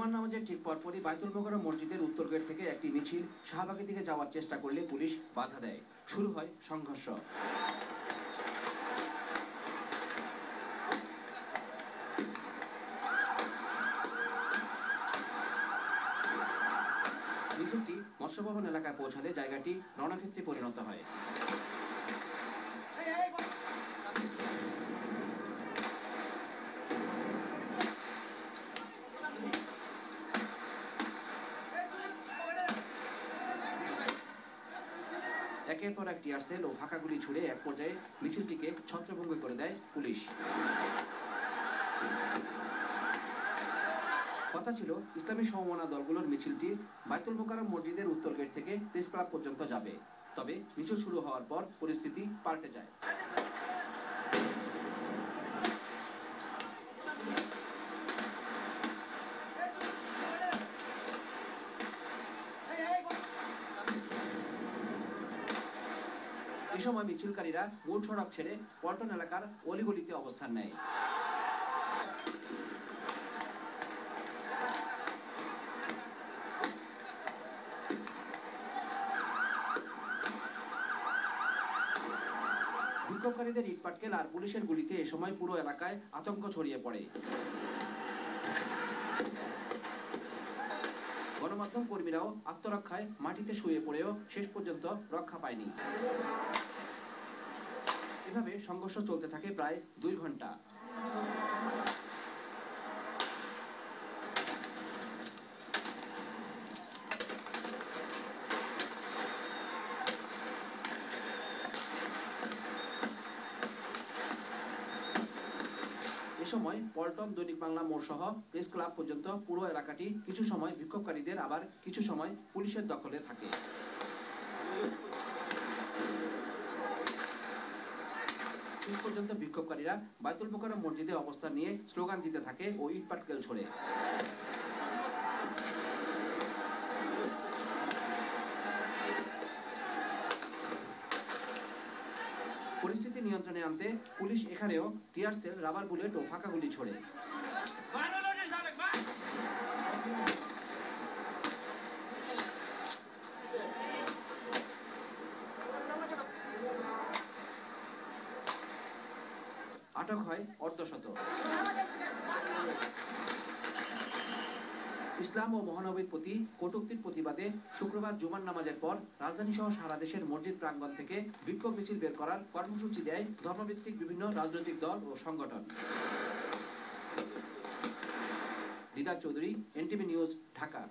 জুমার নামাজের ঠিক পরপরই বাইতুল মোকাররম মসজিদের উত্তর গেট থেকে একটি মিছিল শাহবাগের দিকে যাওয়ার চেষ্টা করলে পুলিশ বাধা দেয়। শুরু হয় সংঘর্ষ। মিছিলটি মৎস্য ভবন এলাকায় পৌঁছালে জায়গাটি রণক্ষেত্রে পরিণত হয়। একের পর এক টিয়ার সেল ও ফাঁকা গুলি ছুড়ে এক পর্যায়ে মিছিলটিকে ছত্রভঙ্গ করে দেয় পুলিশ। কথা ছিল ইসলামী সমমনা দলগুলোর মিছিলটি বাইতুল মোকাররম মসজিদের উত্তর গেট থেকে প্রেস ক্লাব পর্যন্ত যাবে। তবে মিছিল শুরু হওয়ার পর পরিস্থিতি পাল্টে যায়। এ সময় মিছিলকারীরা মূল সড়ক ছেড়ে পল্টন এলাকার অলিগলিতে অবস্থান নেয়। বিক্ষোভকারীদের ইটপাটকেল আর পুলিশের গুলিতে এ সময় পুরো এলাকায় আতঙ্ক ছড়িয়ে পড়ে। গণমাধ্যম কর্মীরাও আত্মরক্ষায় মাটিতে শুয়ে পড়েও শেষ পর্যন্ত রক্ষা পায়নি। এভাবে সংঘর্ষ চলতে থাকে প্রায় 2 ঘন্টা। এ সময় পল্টন, দৈনিক বাংলা মোড় সহ প্রেস ক্লাব পর্যন্ত পুরো এলাকাটি কিছু সময় বিক্ষোভকারীদের আবার কিছু সময় পুলিশের দখলে থাকে। শেষ পর্যন্ত বিক্ষোভকারীরা বাইতুল মোকাররম মসজিদে অবস্থান নিয়ে স্লোগান দিতে থাকে ও ইটপাটকেল ছোড়ে। পরিস্থিতি নিয়ন্ত্রণে আনতে পুলিশ এখানেও টিয়ার সেল, রাবার বুলেট ও ফাঁকা গুলি ছোড়ে। আটক হয় অর্ধশত। ইসলাম ও মহানবীর প্রতি কটূক্তির প্রতিবাদে শুক্রবার জুমার নামাজের পর রাজধানী সহ সারা দেশের মসজিদ প্রাঙ্গণ থেকে বিক্ষোভ মিছিল বের করার কর্মসূচি দেয় ধর্মভিত্তিক বিভিন্ন রাজনৈতিক দল ও সংগঠন। দিদার চৌধুরী, এনটিভি নিউজ, ঢাকা।